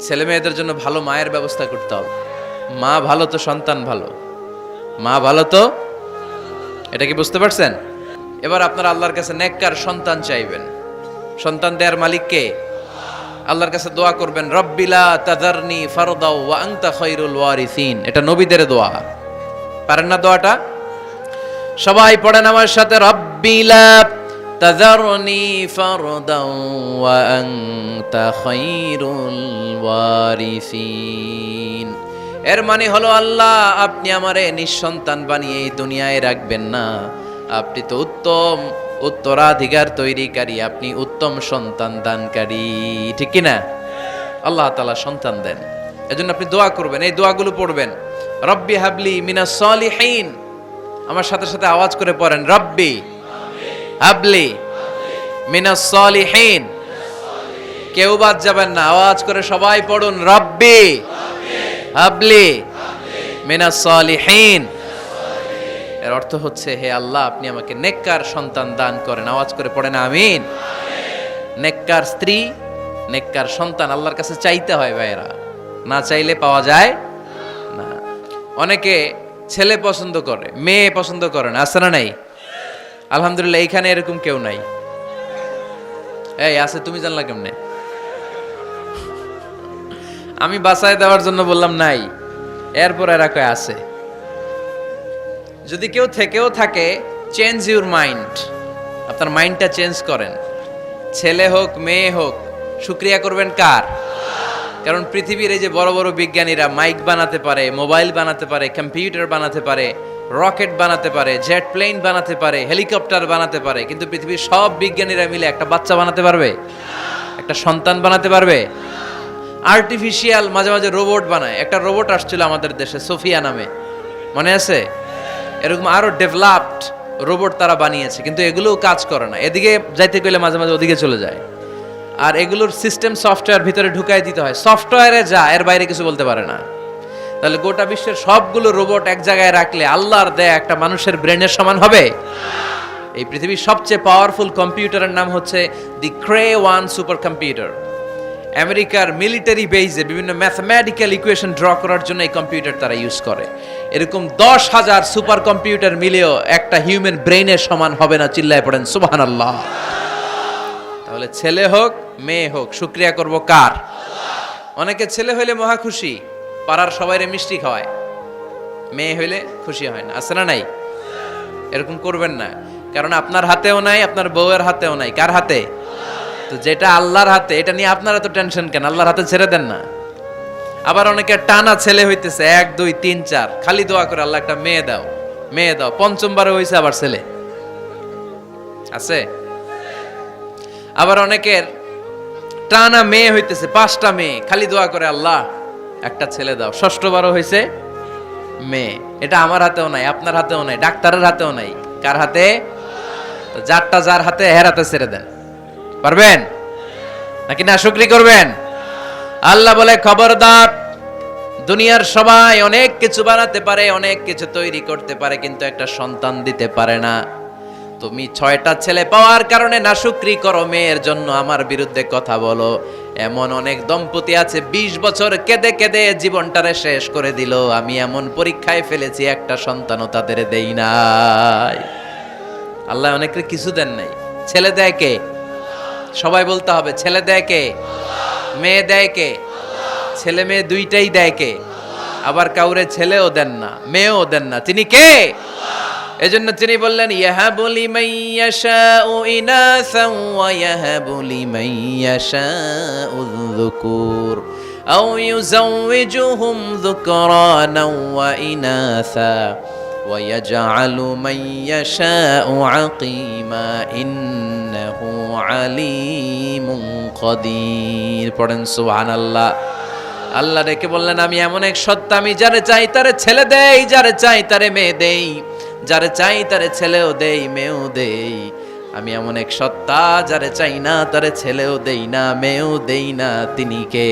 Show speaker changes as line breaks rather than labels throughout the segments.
ছেলে মেয়েদের জন্য ভালো মায়ের ব্যবস্থা করতে হবে। মা ভালো তো সন্তান ভালো, মা ভালো তো, এটা কি বুঝতে পারছেন? এবার আপনারা আল্লাহর কাছে নেককার সন্তান চাইবেন। সন্তান দেওয়ার মালিক কে? আল্লাহর কাছে দোয়া করবেন, রব্বিলা তাযারনি ফারদাও ওয়া আনতা খায়রুল ওয়ারিসিন। এটা নবীদের দোয়া, পারেন না দোয়াটা? সবাই পড়েন আমার সাথে, রব্বিলা তাযারনি ফারদাও ওয়া আনতা খায়রুল ওয়ারিসিন। এর মানে হলো, আল্লাহ আপনি আমারে নিঃসন্তান বানিয়ে এই দুনিয়ায় রাখবেন না, আপনি তো উত্তম উত্তরাধিকার তৈরিকারী, আপনি উত্তম সন্তান দানকারী, ঠিক কি না? আল্লাহ তাআলা সন্তান দেন, এজন্য আপনি দোয়া করবেন, এই দোয়াগুলো পড়বেন। রব্বি হাবলি মিনাস সলিহিন, আমার সাথে সাথে আওয়াজ করে পড়েন, রব্বি হাবলি মিনাস সলিহিন। কেউ বাদ যাবেন না, আওয়াজ করে সবাই পড়ুন, রব্বি হাবলি মিনাস সলিহিন। এর অর্থ হচ্ছে, হে আল্লাহ আপনি আমাকে নেককার সন্তান দান করেন। আওয়াজ করে পড়েন আমিন। নেককার স্ত্রী, নেককার সন্তান আল্লাহর কাছে চাইতে হয় ভাইয়েরা, না চাইলে পাওয়া যায় না। অনেকে ছেলে পছন্দ করে, মেয়ে পছন্দ করে না, আছে না নাই? আলহামদুলিল্লাহ এইখানে এরকম কেউ নাই। এই আছে, তুমি জানলা কেমনে? আমি বাঁচায় দেওয়ার জন্য বললাম নাই, এরপর এরা কয় আছে। যদি কেউ থেকেও থাকে, চেঞ্জ ইউর মাইন্ড, আপনার মাইন্ডটা চেঞ্জ করেন। ছেলে হোক মেয়ে হোক, শুকরিয়া করবেন কার? কারণ পৃথিবীর এই যে বড় বড় বিজ্ঞানীরা মাইক বানাতে পারে, মোবাইল বানাতে পারে, কম্পিউটার বানাতে পারে, রকেট বানাতে পারে, জেট প্লেন বানাতে পারে, হেলিকপ্টার বানাতে পারে, কিন্তু পৃথিবীর সব বিজ্ঞানীরা মিলে একটা বাচ্চা বানাতে পারবে? একটা সন্তান বানাতে পারবে? আর্টিফিশিয়াল মাঝে মাঝে রোবট বানায়। একটা রোবট আসছিল আমাদের দেশে, সোফিয়া নামে, মনে আছে? এরকম আরো ডেভেলপড রোবট তারা বানিয়েছে, কিন্তু এগুলোও কাজ করে না। এদিকে যাইতে গেলে মাঝে মাঝে ওদিকে চলে যায়। আর এগুলোর সিস্টেম সফটওয়্যার ভিতরে ঢুকাই দিতে হয়, সফটওয়্যারে যা, এর বাইরে কিছু বলতে পারে না। তাহলে গোটা বিশ্বের সবগুলো রোবট এক জায়গায় রাখলে আল্লাহর দেয়া একটা মানুষের ব্রেনের সমান হবে? এই পৃথিবীর সবচেয়ে পাওয়ারফুল কম্পিউটারের নাম হচ্ছে দি ক্রে-1 সুপার কম্পিউটার। আমেরিকার মিলিটারি বেইজে বিভিন্ন ম্যাথমেটিক্যাল ইকুয়েশন ড্র করার জন্য এই কম্পিউটার তারা ইউজ করে। এরকম 10,000 সুপার কম্পিউটার মিলেও একটা হিউম্যান ব্রেইনের সমান হবে না। চিল্লায় পড়েন সুবহানাল্লাহ। তাহলে ছেলে হোক মেয়ে হোক, শুকরিয়া করব কার? অনেকে ছেলে হইলে মহা খুশি, পাড়ার সবাইরে মিষ্টি খাওয়ায়, মেয়ে হইলে খুশি হয় না, আছে না নাই? এরকম করবেন না, কারণ আপনার হাতেও নাই, আপনার বউয়ের হাতেও নাই। কার হাতে? তো যেটা আল্লাহর হাতে, এটা নিয়ে আপনারা তো টেনশন কেন? আল্লাহর হাতে ছেড়ে দেন না। আবার অনেকে টানা ছেলে হইতেছে, 1 2 3 4, খালি দোয়া করে আল্লাহ একটা মেয়ে দাও, মেয়ে দাও। পঞ্চমবারে হইছে আবার ছেলে, আছে। আবার অনেকের টানা মেয়ে হইতেছে, 5টা মেয়ে, খালি দোয়া করে আল্লাহ একটা ছেলে দাও। ষষ্ঠবারও হইছে মেয়ে। এটা আমার হাতেও নাই, আপনার হাতেও নাই, ডাক্তারের হাতেও নাই। কার হাতে? তো যারটা যার হাতে, হের হাতে ছেড়ে দেন। পারবেন নাকি না শুকরি করবেন? আল্লাহ বলে, খবরদার, দুনিয়ার সবাই অনেক কিছু বানাতে পারে, অনেক কিছু তৈরি করতে পারে, কিন্তু একটা সন্তান দিতে পারে না। তুমি 6টা ছেলে পাওয়ার কারণে না শুকরি করো, মেয়ের জন্য আমার বিরুদ্ধে কথা বলো। এমন অনেক দম্পতি আছে 20 বছর কেঁদে কেঁদে জীবনটারে শেষ করে দিল। আমি এমন পরীক্ষায় ফেলেছি, একটা সন্তানও তাদের দেই নাই। আল্লাহ অনেকের কিছু দেন নাই। ছেলে দেয় কে? সবাই বলতে হবে, ছেলে দেয় কে? মেয়ে দেয় কে? ছেলে মেয়ে দুইটাই দেয় কে? আবার কাউরে ছেলেও দেন না, মেয়েও দেন না, তিনি কে? এজন্য তিনি বললেন, ইয়াহাবু লিমান ইয়াশাউ ইনাসান ওয়া ইয়াহাবু লিমান ইয়াশাউ যুকুর আও ইউযাওয়িজুহুম যুকরানাও ওয়া ইনাসা ওয়া ইয়াজআলু মান ইয়াশাউ আকীমা ইন্নাহু আলীমুন কাদির। পড়েন সুবহানাল্লাহ। আল্লাহ ডেকে বললেন, আমি এমন এক সত্তা, আমি যারে চাই তারে ছেলে দেই, যারে চাই তারে মেয়ে দেই, যারে চাই তারে ছেলেও দেই, মেয়েও দেই। আমি এমন এক সত্তা, যারে চাই না তারে ছেলেও দেই না, মেয়েও দেই না। তিনি কে?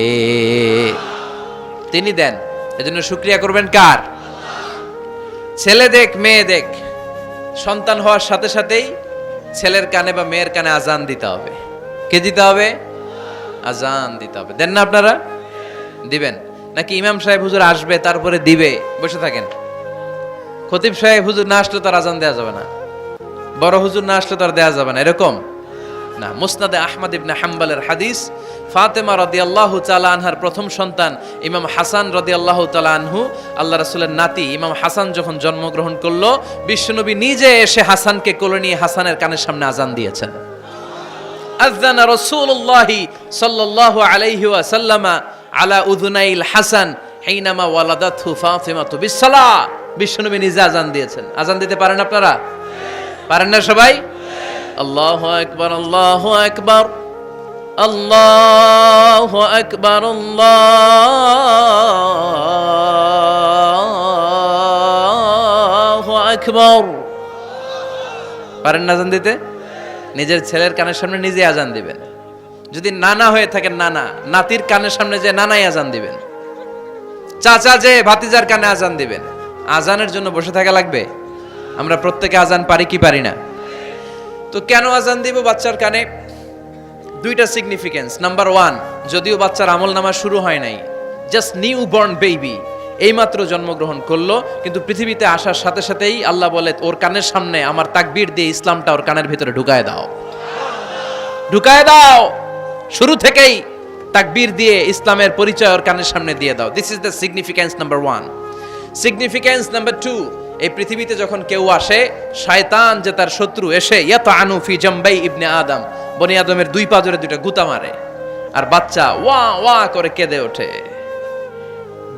তিনি দেন। এজন্য শুকরিয়া করবেন কার? ছেলে দেখ মেয়ে দেখ, সন্তান হওয়ার সাথে সাথেই ছেলের কানে বা মেয়ের কানে আজান দিতে হবে। কে দিতে হবে? আজান দিতে হবে। দেন না আপনারা? দিবেন? নাকি ইমাম সাহেব হুজুর আসবে তারপরে দিবে, বসে থাকেন? খতিব সাহেব হুজুর না আসলে তার আজান দেওয়া যাবে না, বড় হুজুর না আসলে তার দেওয়া যাবে না, এরকম না। মুসনাদে আহমদ ইবনে হাম্বলের হাদিস, ফাতেমা রাদিয়াল্লাহু তাআলা আনহার প্রথম সন্তান ইমাম হাসান রাদিয়াল্লাহু তাআলা আনহু, আল্লাহ রাসূলের নাতি ইমাম হাসান যখন জন্মগ্রহণ করলো, বিশ্বনবী নিজে এসে হাসানকে কোলে নিয়ে হাসানের কানের সামনে আজান দিয়েছেন। আযানা রাসূলুল্লাহি সাল্লাল্লাহু আলাইহি ওয়াসাল্লাম আলা উযুনাইল হাসান হিনামা ওয়ালাদাতহু ফাতিমাতু বিসসালাহ। বিশ্বনবী নিজে আজান দিয়েছেন। আজান দিতে পারেন আপনারা? পারেন না সবাই? আল্লাহু আকবার, আল্লাহু আকবার, আল্লাহু আকবার, আল্লাহু আকবার। পারেন না আজান দিতে? নিজের ছেলের কানের সামনে নিজে আজান দিবেন। যদি নানা হয়ে থাকেন, নানা নাতির কানের সামনে যে নানাই আজান দিবেন, চাচা যে ভাতিজার কানে আজান দিবেন। আজানের জন্য বসে থাকা লাগবে? আমরা প্রত্যেকে আজান পারি কি পারি না? তো কেন আজান দিব বাচ্চার কানে? দুইটা সিগনিফিকেন্স। নাম্বার ওয়ান, যদিও বাচ্চার আমল নামা শুরু হয় নাই, জাস্ট নিউ বর্ন বেবি, এইমাত্র জন্মগ্রহণ করলো, কিন্তু পৃথিবীতে আসার সাথে সাথেই আল্লাহ বলে ওর কানের সামনে আমার তাকবীর দিয়ে ইসলামটা ওর কানের ভিতরে ঢুকায় দাও, ঢুকায় দাও। শুরু থেকেই তাকবীর দিয়ে ইসলামের পরিচয় ওর কানের সামনে দিয়ে দাও। This is the significance number one. Significance number two, এই পৃথিবীতে যখন কেউ আসে, শয়তান যে তার শত্রু এসে ইয়াতানু ফি জামবাই ইবনে আদম, বনি আদমের দুই পা জোরে দুইটা গুতা মারে, আর বাচ্চা ওয়া ওয়া করে কেঁদে ওঠে।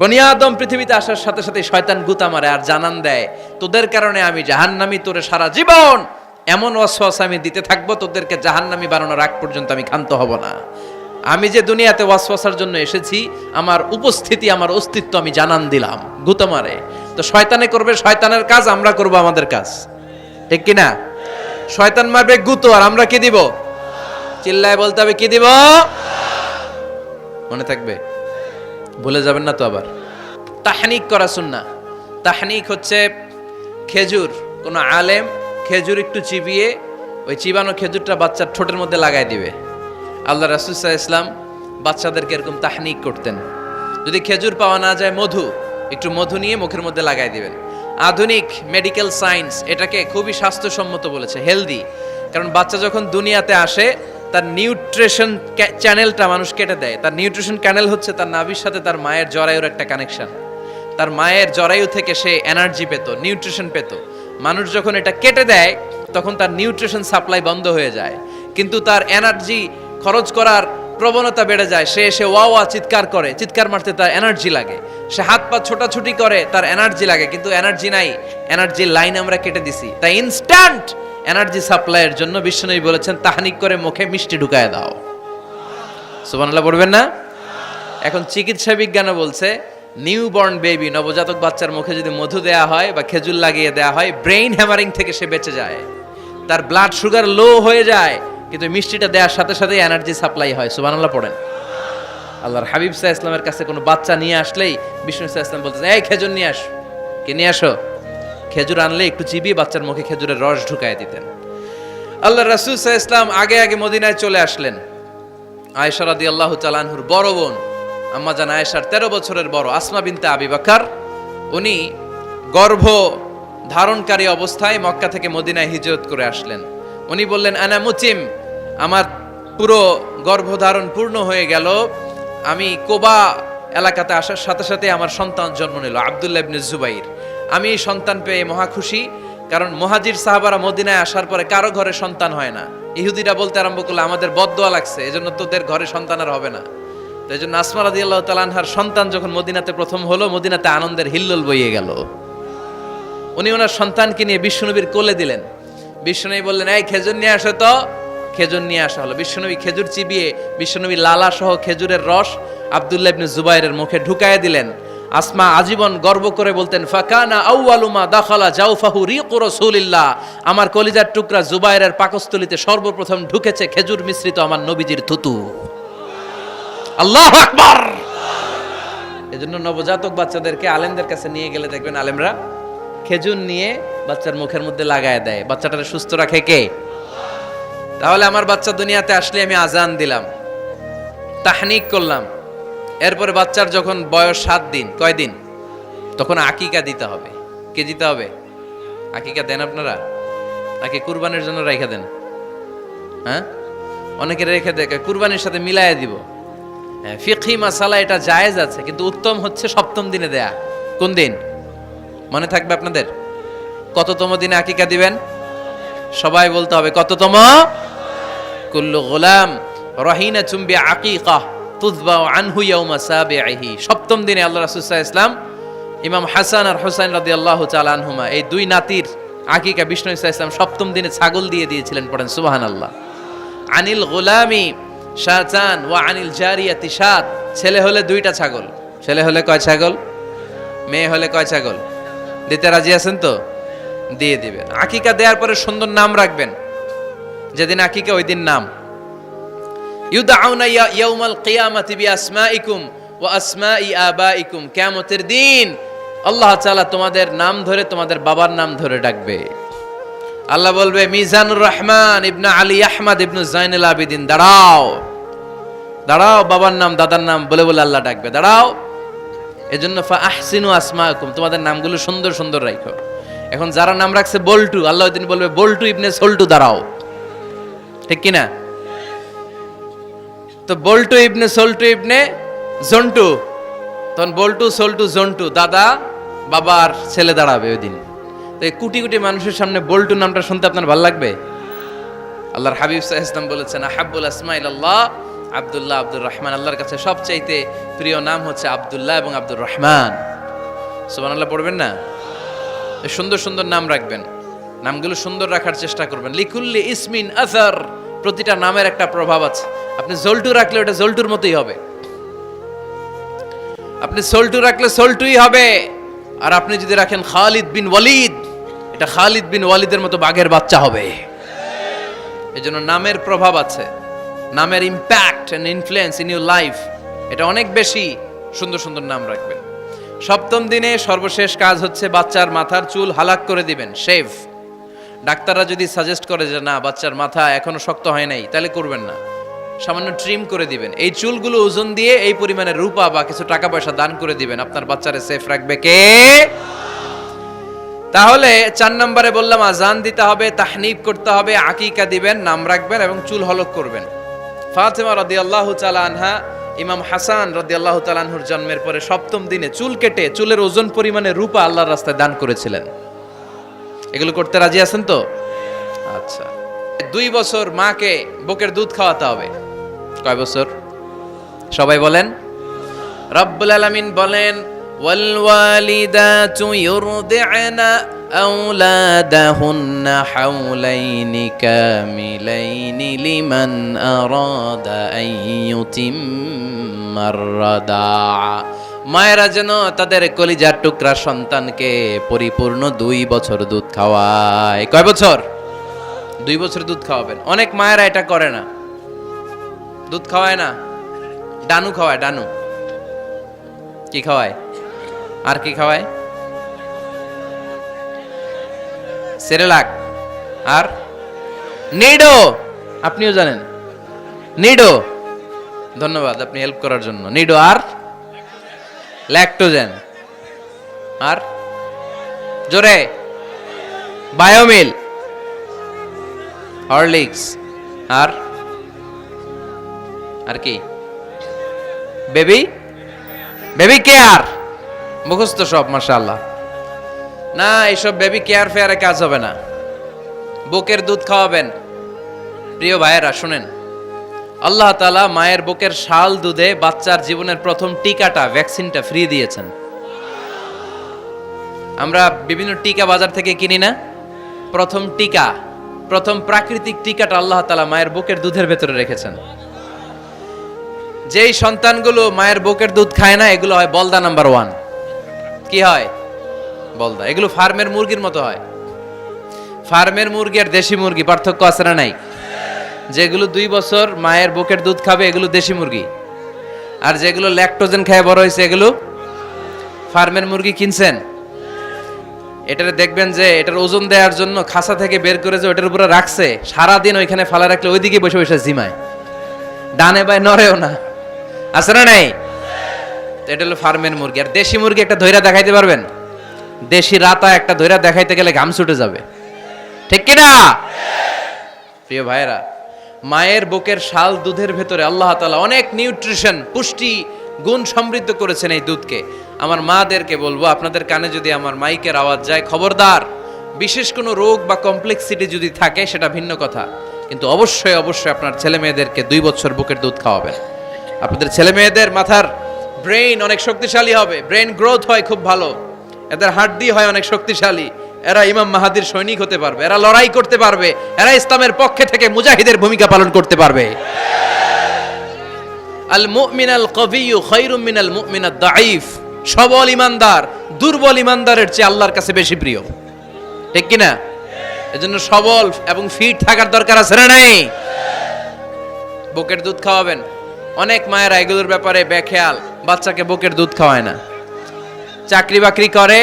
বনি আদম পৃথিবীতে আসার সাথে সাথে শয়তান গুতা মারে আর জানান দেয়, তোদের কারণে আমি জাহান্নামী, তোরে সারা জীবন এমন ওয়াসওয়াসা আমি দিতে থাকবো, তোদেরকে জাহান্নামী বানানোর আগ পর্যন্ত আমি ক্ষান্ত হব না। আমি যে দুনিয়াতে ওয়াসওয়াসার জন্য এসেছি, আমার উপস্থিতি, আমার অস্তিত্ব আমি জানান দিলাম। গুতা মারে। তো শয়তানে করবে শয়তানের কাজ, আমরা করব আমাদের কাজ, ঠিক কি না? শয়তান মারবে গুতো, আর আমরা কি দিব? চিল্লায় বলতে হবে কি দিব? মনে থাকবে, ভুলে যাবেন না তো আবার। তাহনিক করা সুন্নাহ। তাহনিক হচ্ছে খেজুর, কোন আলেম খেজুর একটু চিবিয়ে ওই চিবানো খেজুরটা বাচ্চার ঠোঁটের মধ্যে লাগাই দিবে। আল্লাহ রাসূল সাল্লাল্লাহু আলাইহি ওয়াসাল্লাম বাচ্চাদেরকে এরকম তাহনিক করতেন। যদি খেজুর পাওয়া না যায়, মধু, একটু মধু নিয়ে মুখের মধ্যে লাগাই দিবেন। আধুনিক মেডিকেল সায়েন্স এটাকে খুবই স্বাস্থ্যসম্মত বলেছে, হেলদি। কারণ বাচ্চা যখন দুনিয়াতে আসে, তার নিউট্রিশন চ্যানেলটা মানুষ কেটে দেয়। তার নিউট্রিশন চ্যানেল হচ্ছে তার নাভির সাথে তার মায়ের জরায়ুর একটা কানেকশন। তার মায়ের জরায়ু থেকে সে এনার্জি পেত, নিউট্রিশন পেত। মানুষ যখন এটা কেটে দেয়, তখন তার নিউট্রিশন সাপ্লাই বন্ধ হয়ে যায়, কিন্তু তার এনার্জি খরচ করার প্রবণতা বেড়ে যায়। সে এসে ওয়া ওয়া চিৎকার করে, চিৎকার মারতে তার এনার্জি লাগে। সে হাত পা ছোটাছুটি করে, তার এনার্জি লাগে, কিন্তু এনার্জি নাই, এনার্জির লাইন আমরা কেটে দিছি। তাই ইনস্ট্যান্ট এনার্জি সাপ্লাইয়ের জন্য বিশ্বনবী বলেছেন, তাহনিক করে মুখে মিষ্টি ঢুকায় দাও। সুবহানাল্লাহ পড়বেন না? এখন চিকিৎসা বিজ্ঞানও বলছে, নিউবর্ন বেবি, নবজাতক বাচ্চার মুখে যদি মধু দেয়া হয় বা খেজুর লাগিয়ে দেয়া হয়, ব্রেইন হ্যামারিং থেকে সে বেঁচে যায়। তার ব্লাড সুগার লো হয়ে যায়, কিন্তু মিষ্টিটা দেওয়ার সাথে সাথে এনার্জি সাপ্লাই হয়। সুবহানাল্লাহ পড়েন। আল্লাহর হাবিব সাল্লাল্লাহু আলাইহি ওয়াসাল্লামের কাছে কোনো বাচ্চা নিয়ে আসলেই বিষ্ণু সাল্লাল্লাহু আলাইহি ওয়াসাল্লাম বলতেন, এই খেজুর নিয়ে আস। কে নিয়ে আসো? খেজুর আনলে একটু চিবিয়ে বাচ্চার মুখে খেজুরের রস ঢুকায় দিতেন। আল্লাহর রাসূল সাল্লাল্লাহু আলাইহি ওয়াসাল্লাম আগে আগে মদিনায় চলে আসলেন। আয়েশা রাদিয়াল্লাহু তাআলা আনহুর বড় বোন, আম্মা জান আয়েশার 13 বছরের বড় আসমা বিনতে আবি বকর, উনি গর্ভ ধারণকারী অবস্থায় মক্কা থেকে মদিনায় হিজরত করে আসলেন। উনি বললেন, আনা মুতিম, আমার পুরো গর্ভধারণ পূর্ণ হয়ে গেল, আমি কোবা এলাকাতে আসার সাথে সাথে আমার সন্তান জন্ম নিল, আব্দুল্লাহ ইবনে জুবাইর। আমি এই সন্তান পেয়ে মহা খুশি, কারণ মুহাজির সাহাবারা মদিনায় আসার পরে কারো ঘরে সন্তান হয় না। ইহুদিরা বলতে আরম্ভ করলো, আমাদের বদদোয়া লাগছে, এজন্য তোদের ঘরে সন্তান আর হবে না। তো এই জন্য আসমা রাদিয়াল্লাহু তাআলা আনহার সন্তান যখন মদিনাতে প্রথম হলো, মদিনাতে আনন্দের হিল্লোল বইয়ে গেল। উনি ওনার সন্তানকে নিয়ে বিশ্বনবীর কোলে দিলেন। বিশ্বনবী বললেন, এই খেজুর নিয়ে আসো তো। খেজুর নিয়ে আসা হলো। বিশ্বনবী খেজুর চিবিয়ে বিশ্বনবী লালা সহ খেজুরের রস আব্দুল্লাহ ইবনে জুবাইরের মুখে ঢুকায় দিলেন। আসমা আজীবন গর্ব করে বলতেন, ফাকানা আউয়ালু মা দাখালা জাওফাহু রিকু রাসূলিল্লাহ, আমার কলিজার টুকরা জুবাইরের পাকস্থলীতে সর্বপ্রথম ঢুকেছে খেজুর মিশ্রিত আমার নবীজির থুতু। আল্লাহু আকবার। এজন্য নবজাতক বাচ্চাদেরকে আলেমদের কাছে নিয়ে গেলে দেখবেন আলেমরা খেজুর নিয়ে বাচ্চার মুখের মধ্যে লাগায় দেয়। বাচ্চাটাকে সুস্থ রাখে কে? তাহলে আমার বাচ্চা দুনিয়াতে আসলে আমি আজান দিলাম, তাহনিক করলাম, এরপরে বাচ্চার যখন বয়স 7 দিন, কয় দিন, তখন আকিকা দিতে হবে। কে দিতে হবে? আকিকা দেন আপনারা? নাকি কুরবানির জন্য রেখে দেন? হ্যাঁ, অনেকে রেখে দেখে কুরবানির সাথে মিলাইয়া দিব। হ্যাঁ, ফিকহি মাসালা এটা জায়েজ আছে, কিন্তু উত্তম হচ্ছে 7ম দিনে দেয়া। কোন দিন মনে থাকবে আপনাদের? কততম দিনে আকিকা দিবেন? সবাই বলতে হবে কততম? কুল্লু গোলাম রাহিনাতুম বিআকিকাহ তুযবাউ আনহু ইয়াউমা সাবিহি। 7ম দিনে আল্লাহ রাসূল সাল্লাল্লাহু আলাইহি ওয়াসাল্লাম ইমাম হাসান আর হুসাইন রাদিয়াল্লাহু তাআলা আনহুমা, এই দুই নাতির আকিকা বিষ্ণু সাল্লাল্লাহু আলাইহি ওয়াসাল্লাম 7ম দিনে ছাগল দিয়ে দিয়েছিলেন। পড়েন সুবহানাল্লাহ। আনিল গোলামি শাতান ওয়া আনিল জারিয়াতি শাত। ছেলে হলে 2টা ছাগল। ছেলে হলে কয় ছাগল? মেয়ে হলে কয় ছাগল? দিতে রাজি আছেন তো? দিয়ে দিবেন। আকিকা দেওয়ার পরে সুন্দর নাম রাখবেন। যেদিন আকিকা ওই দিন নাম। ইউদাউনা ইয়াউমাল কিয়ামাতি বিআসমাইকুম ওয়া আসমাই আবাইকুম। কিয়ামতের দিন আল্লাহ তাআলা তোমাদের নাম ধরে, তোমাদের বাবার নাম ধরে ডাকবে। আল্লাহ বলবে, মিজানুর রহমান ইবনে আলী আহমদ ইবনে জাইনুল আবিদিন, দাঁড়াও দাঁড়াও, বাবার নাম দাদার নাম বলে বলে আল্লাহ ডাকবে, দাঁড়াও। এজন্য ফা আহসিনু আসমাকুম, তোমাদের নামগুলো সুন্দর সুন্দর রাখো। এখন যারা নাম রাখছে বল্টু, আল্লাহ ওই দিন বলবে, বল্টু ইবনে সল্টু, দাঁড়াও। ঠিক কিনা? তো বল্টু ইবনে সল্টু ইবনে জন্টু, তখন বল্টু সল্টু জন্টু, দাদা বাবার ছেলে দাঁড়াবে ওই দিন। তো এই কোটি কোটি মানুষের সামনে বল্টু নামটা শুনতে আপনার ভালো লাগবে? আল্লাহর হাবিব সাল্লাল্লাহু আলাইহি ওয়াসাল্লাম বলেছেন, আহাব্বুল আসমা ইলাল্লাহ আব্দুল্লাহ আব্দুর রহমান। আল্লাহর কাছে সবচাইতে প্রিয় নাম হচ্ছে আব্দুল্লাহ এবং আব্দুর রহমান। সুবহানাল্লাহ পড়বেন না? সুন্দর সুন্দর নাম রাখবেন, নামগুলো সুন্দর রাখার চেষ্টা করবেন। লিকুল্লি ইসমিন আসার, প্রতিটা নামের একটা প্রভাব আছে। আপনি জল্টু রাখলে ওটা জল্টুর মতোই হবে, আপনি সল্টু রাখলে সল্টুই হবে। আর আপনি যদি রাখেন খালিদ বিন ওয়ালিদ, এটা খালিদ বিন ওয়ালিদের মতো বাঘের বাচ্চা হবে। এই জন্য নামের প্রভাব আছে, নামের impact and influence in your life এটা অনেক বেশি। সুন্দর সুন্দর নাম রাখবেন। 7ম দিনে সর্বশেষ কাজ হচ্ছে বাচ্চার মাথার চুল হালাক করে দিবেন, শেভ। ডাক্তাররা যদি সাজেস্ট করে যে না বাচ্চার মাথা এখনো শক্ত হয় নাই, তাহলে করবেন না, সামান্য ট্রিম করে দিবেন। এই চুলগুলো ওজন দিয়ে এই পরিমাণে রূপা বা কিছু টাকা পয়সা দান করে দিবেন। আপনার বাচ্চারে সেফ রাখবে কে? তাহলে 4 নম্বরে বললাম আজান দিতে হবে, তাহনিক করতে হবে, আকিকা দিবেন, নাম রাখবেন এবং চুল হলক করবেন। ফাতেমা রাদিয়াল্লাহু তাআলা আনহা ইমাম হাসান রাদিয়াল্লাহু তাআলা আনহুর জন্মের পরে 7ম দিনে চুল কেটে চুলের ওজন পরিমাণে রূপা আল্লাহর রাস্তায় দান করেছিলেন। এগুলো করতে রাজি আছেন তো? আচ্ছা। 2 বছর মাকে বুকের দুধ খাওয়াতে হবে। কয় বছর? সবাই বলেন। রব্বুল আলামিন বলেন, ওয়াল ওয়ালিদাতু ইউরদি'না আওলাদাহুন্না হাওলাইনি কামিলাইনি লিমান আরাদা আন ইউতিম্মার রাদা'a। মায়েরা যেন তাদের কলিজার টুকরা সন্তানকে পরিপূর্ণ 2 বছর দুধ খাওয়ায়। কয় বছর? 2 বছর দুধ খাওয়াবেন। অনেক মায়েরা এটা করে না, দুধ খাওয়ায় না, ডানু খাওয়ায়। ডানু কি খাওয়ায়? আর কি খাওয়ায়? সেরেলাক আর নিডো। আপনিও জানেন নিডো? ধন্যবাদ আপনি হেল্প করার জন্য। নিডো আর ল্যাকটোজেন আর জোরে বায়োমিল, হরলিক্স আর আর কি? Baby care. মুখস্থ সব মাশাআল্লাহ। না, এইসব বেবি কেয়ার ফেয়ারে কাজ হবে না। বুকের দুধ খাওয়াবেন। প্রিয় ভাইয়েরা শুনেন, আল্লাহ তাআলা মায়ের বুকের শাল দুধে বাচ্চার জীবনের প্রথম টিকাটা, ভ্যাকসিনটা ফ্রি দিয়েছেন। আমরা বিভিন্ন টিকা বাজার থেকে কিনি না? প্রথম টিকা, প্রথম প্রাকৃতিক টিকাটা আল্লাহ তাআলা মায়ের বুকের দুধের ভেতরে রেখেছেন। যেই সন্তানগুলো মায়ের বুকের দুধ খায় না, এগুলো হয় বলদা নাম্বার 1। কি হয়? বলদা। এগুলো ফার্মের মুরগির মতো হয়। ফার্মের মুরগি আর দেশি মুরগি পার্থক্য আছে না নাই? যেগুলো 2 বছর মায়ের বুকের দুধ খাবে এগুলো দেশি মুরগি, আর যেগুলো ল্যাকটোজেন খেয়ে বড় হয়েছে এগুলো ফার্মের মুরগি। কিনছেন? এটারে দেখবেন যে এটার ওজন দেওয়ার জন্য খাসা থেকে বের করে যে ওটার উপরে রাখছে, সারাদিন ওইখানে ফালা রাখলে ওইদিকে বসে বসে জিমায়, ডানে বায় নড়েও না। আছে না নাই? এটা হলো ফার্মের মুরগি। আর দেশি মুরগি একটা ধইরা দেখাইতে পারবেন? দেশি রাতা একটা ধইরা দেখাইতে গেলে ঘাম ছুটে যাবে, ঠিক কিনা? প্রিয় ভাইরা, মায়ের বুকের শাল দুধের ভেতরে আল্লাহ তাআলা অনেক নিউট্রিশন, পুষ্টি গুণ সমৃদ্ধ করেছেন এই দুধকে। আমার মাদেরকে বলবো, আপনাদের কানে যদি আমার মাইকের আওয়াজ যায়, খবরদার, বিশেষ কোনো রোগ বা কমপ্লেক্সিটি যদি থাকে সেটা ভিন্ন কথা, কিন্তু অবশ্যই অবশ্যই আপনার ছেলে মেয়েদেরকে 2 বছর বুকের দুধ খাওয়াবেন। আপনাদের ছেলে মেয়েদের মাথার ব্রেইন অনেক শক্তিশালী হবে, ব্রেইন গ্রোথ হয় খুব ভালো, এদের হাড্ডি হয় অনেক শক্তিশালী, এরা ইমাম মাহাদির সৈনিক হতে পারবে, এরা লড়াই করতে পারবে, এরা ইসলামের পক্ষে থেকে মুজাহিদের ভূমিকা পালন করতে পারবে। আল মুমিনাল কবিয়্যু খায়রুম মিনাল মুমিনাদ দাঈফ। সবল ইমানদার দুর্বল ইমানদারের চেয়ে আল্লাহর কাছে বেশি প্রিয়, ঠিক কি না? এজন্য সবল এবং ফিট থাকার দরকার আছে না নাই? বুকের দুধ খাওয়াবেন। অনেক মায়েরা এগুলোর ব্যাপারে বেখেয়াল, বাচ্চাকে বুকের দুধ খাওয়ায় না। চাকরি বাকরি করে,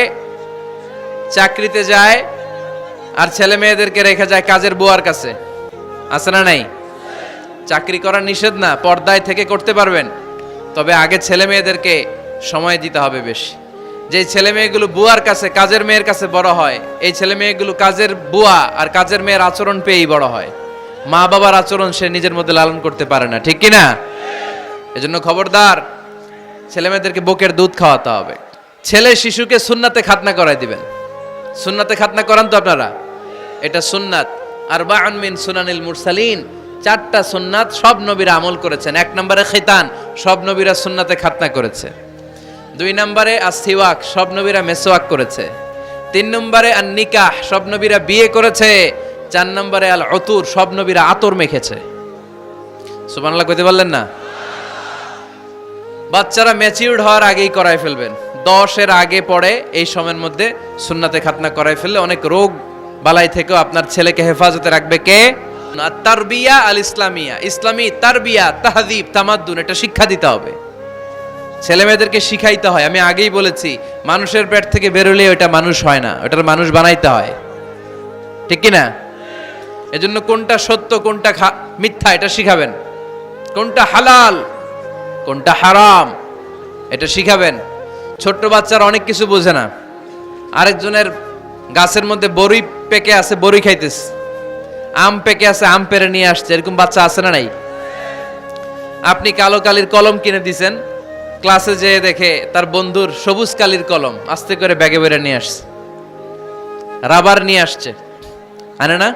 চাকরিতে যায়, আর ছেলে মেয়েদেরকে রেখে যায় কাজের বুয়ার কাছে, আছে না নাই? চাকরি করা নিষেধ না, পর্দায় থেকে করতে পারবেন, তবে আগে ছেলে মেয়েদেরকে সময় দিতে হবে বেশি। যে ছেলে মেয়েগুলো বুয়ার কাছে, কাজের মেয়ের কাছে বড় হয়, এই ছেলে মেয়েগুলো কাজের বুয়া আর কাজের মেয়ের আচরণ পেয়েই বড় হয়। মা বাবার আচরণ সে নিজের মধ্যে লালন করতে পারে না, ঠিক কি না? এজন্য খবরদার, ছেলে মেয়েদেরকে বুকের দুধ খাওয়াতে হবে। ছেলে শিশুকে সুন্নাতে খাতনা করাই দিবেন। সুন্নাতে খাতনা করান তো আপনারা? এটা সুন্নাত। আরবাউন মিন সুনানিল মুরসালিন, 4টা সুন্নাত সব নবীরা আমল করেছেন। 1 নম্বরে খিতান, সব নবীরা সুন্নাতে খাতনা করেছে। 2 নম্বরে আসিওয়াক, সব নবীরা মেসওয়াক করেছে। 3 নম্বরে আন নিকাহ, সব নবীরা বিয়ে করেছে। 4 নম্বরে আল উতুর, সব নবীরা আতর মেখেছে। সুবহানাল্লাহ কইতে পারলেন না? বাচ্চারা ম্যাচিউরড হওয়ার আগেই করায় ফেলবেন। 10 এর আগে পড়ে এই সময়ের মধ্যে সুন্নাতে খাতনা করায় ফেললে অনেক রোগ বালাই থেকেও আপনার ছেলেকে হেফাজতে রাখবে কে? তারবিয়া আল ইসলামিয়া, ইসলামী তারবিয়া, তাহযীব, তামাদ্দুন, এটা শিক্ষা দিতে হবে। ছেলে মেয়েদেরকে শিখাইতে হয়। আমি আগেই বলেছি, মানুষের পেট থেকে বেরোলে ওটা মানুষ হয় না, ওটার মানুষ বানাইতে হয়, ঠিক কি না? এজন্য কোনটা সত্য কোনটা মিথ্যা এটা শিখাবেন, কোনটা হালাল কোনটা হারাম এটা শিখাবেন। ছোট্ট বাচ্চারা অনেক কিছু বোঝে না। আরেকজনের গাছের মধ্যে বড়ি পেকে আছে, বড়ি খাইতেছে, আম পেকে আছে, আম পেরে নিয়ে আসছে, এরকম বাচ্চা আছে না নাই? আপনি কালো কালির কলম কিনে দিয়েছেন, ক্লাসে যেয়ে দেখে তার বন্ধুর সবুজ কালির কলম আস্তে করে ব্যাগে বেরে নিয়ে আসছে, রাবার নিয়ে আসছে, আনে না?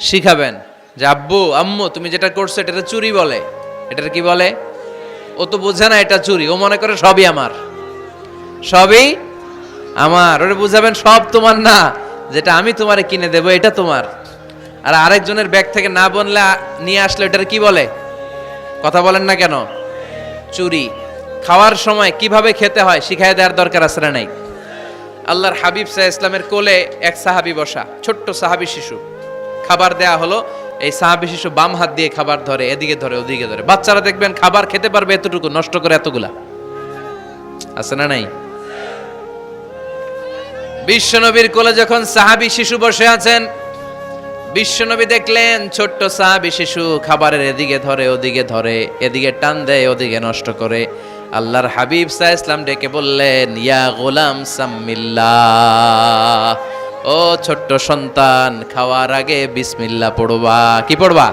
শিখাবেন যে আব্বু আম্মু তুমি যেটা করছো এটা চুরি বলে। এটার কি বলে? ও তো বোঝে না এটা চুরি, ও মনে করে সবই আমার, সবই আমার। ওরে বুঝাবেন সব তোমার না, যেটা আমি তোমারে কিনে দেবো এটা তোমার। আর আরেকজনের ব্যাগ থেকে না বললে নিয়ে আসলে এটার কি বলে? কথা বলেন না কেন? চুরি। খাওয়ার সময় কিভাবে খেতে হয় শিখাই দেওয়ার দরকার আছে না নাই? আল্লাহর হাবিব সাল্লাল্লাহু আলাইহি ওয়াসাল্লামের কোলে এক সাহাবী বসা, ছোট্ট সাহাবী শিশু, খাবার দেয়া হলো। এই সাহাবী শিশু বাম হাত দিয়ে খাবার ধরে, এদিকে ধরে ওদিকে ধরে। বাচ্চারা দেখবেন খাবার খেতে পারবে এতটুকু, নষ্ট করে এতগুলা, আছে না নাই? বিশ্বনবীর কোলে যখন সাহাবী শিশু বসে আছেন, বিশ্বনবী দেখলেন ছোট্ট সাহাবী শিশু খাবারের এদিকে ধরে ওদিকে ধরে, এদিকে টান দেয় ওদিকে নষ্ট করে। আল্লাহর হাবিব সাল্লাল্লাহু আলাইহি ওয়াসাল্লাম ডেকে বললেন, ইয়া গোলাম সাম্মিল্লাহ, ও ছোট্ট সন্তান, খাওয়ার আগে বিসমিল্লাহ পড়বা। কি পড়বা?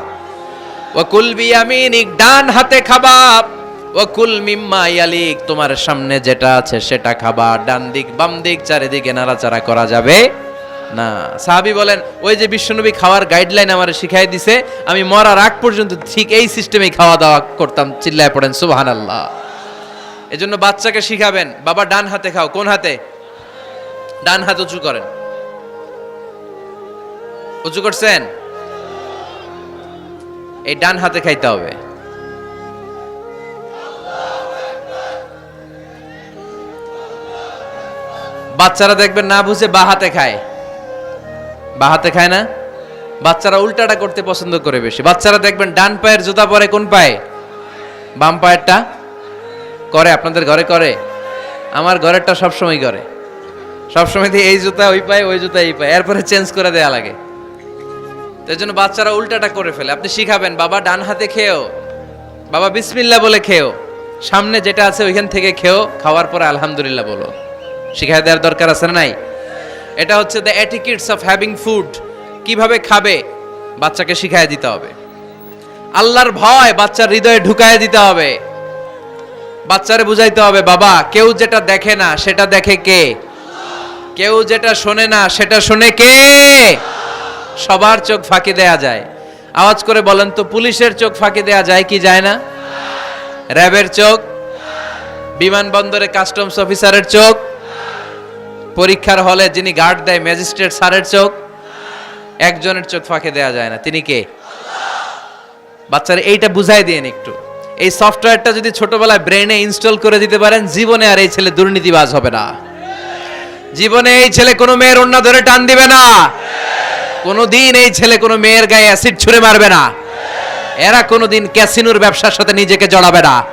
ওয়াকুল বিয়ামিনিক, ডান হাতে খাবা। ওয়াকুল মিম্মা ইয়ালিক, তোমার সামনে যেটা আছে সেটা খাবা। ডান দিক বাম দিক চারিদিকে নাড়াচাড়া করা যাবে না। সাহাবী বলেন, ওই যে বিশ্বনবী খাওয়ার গাইডলাইন আমারে শিখাই দিছে, আমি মরার আগ পর্যন্ত ঠিক এই সিস্টেমেই খাওয়া দাওয়া করতাম। চিল্লায় পড়েন সুবহানাল্লাহ। এজন্য বাচ্চাকে শিখাবেন, বাবা ডান হাতে খাও। কোন হাতে? ডান হাত উঁচু করেন। উঁচু করছেন? এই ডান হাতে খাইতে হবে। বাচ্চারা দেখবেন না বুঝে বা হাতে খায়, বা হাতে খায় না। বাচ্চারা উল্টাটা করতে পছন্দ করে বেশি। বাচ্চারা দেখবেন ডান পায়ের জুতা পরে কোন পায়ে? বাম পায়েরটা করে। আপনাদের ঘরে করে? আমার ঘরেরটা সবসময় করে। সবসময় দিয়ে এই জুতা ওই পায়ে, ওই জুতা এই পায়ে, এরপরে চেঞ্জ করে দেয়া লাগে। তার জন্য বাচ্চারা উল্টাটা করে ফেলে। আপনি শিখাবেন, বাবা ডান হাতে খেয়েও, বাবা বিসমিল্লাহ বলে খেয়েও। সামনে যেটা আছে ওইখান থেকে খেও, খাওয়ার পরে আলহামদুলিল্লাহ বলো। শিখাই দেওয়ার দরকার আছে না নাই? এটা হচ্ছে the etiquettes of having food. কিভাবে খাবে বাচ্চাকে শিখাই দিতে হবে। আল্লাহর ভয় বাচ্চার হৃদয়ে ঢুকায় দিতে হবে। বাচ্চারে বুঝাইতে হবে, বাবা কেউ যেটা দেখে না সেটা দেখে কে? কেউ যেটা শোনে না সেটা শোনে কে? সবার চোখ ফাঁকি দেয়া যায়। আওয়াজ করে বলেন তো, পুলিশের চোখ ফাঁকি দেয়া যায় কি যায় না? র্যাবের চোখ, বিমানবন্দরে কাস্টমস অফিসারের চোখ, পরীক্ষার হলে যিনি গার্ড দেয় ম্যাজিস্ট্রেট স্যারের চোখ, একজনের চোখ ফাঁকি দেয়া যায় না। তিনি কে? বাচ্চারা এইটা বুঝাই দিয়েন একটু। এই সফটওয়্যারটা যদি ছোটবেলায় ব্রেনে ইনস্টল করে দিতে পারেন, জীবনে আর এই ছেলে দুর্নীতিবাজ হবে না। জীবনে এই ছেলে কোনো মেয়ের ওড়না ধরে টান দিবে না। কোনোদিন এই ছেলে কোনো মেয়ের গায়ে অ্যাসিড ছুঁড়ে মারবে না। এরা কোনোদিন ক্যাসিনোর ব্যবসার সাথে নিজেকে জড়াবে না।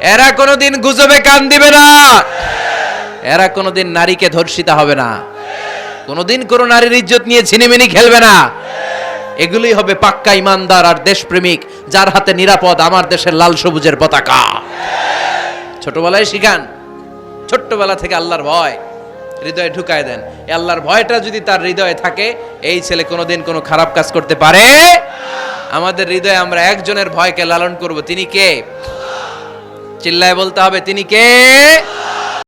এরা কোনোদিন গুজবে কান দিবে না। এরা কোনোদিন নারীকে ধর্ষিতা হবে না। কোনোদিন কোনো নারীর ইজ্জত নিয়ে ছিনিমিনি খেলবে না। এগুলোই হবে পাক্কা ইমানদার আর দেশপ্রেমিক, যার হাতে নিরাপদ আমার দেশের লাল সবুজের পতাকা। ছোটবেলায় শিখান, ছোট্টবেলা থেকে আল্লাহর ভয় হৃদয়ে ঢুকায় দেন। এই আল্লাহর ভয়টা যদি তার হৃদয়ে থাকে, এই ছেলে কোনোদিন কোনো খারাপ কাজ করতে পারে। আমাদের হৃদয়ে আমরা একজনের ভয়কে লালন করব, তিনি কে? চিল্লায় বলতে হবে, তিনি কে?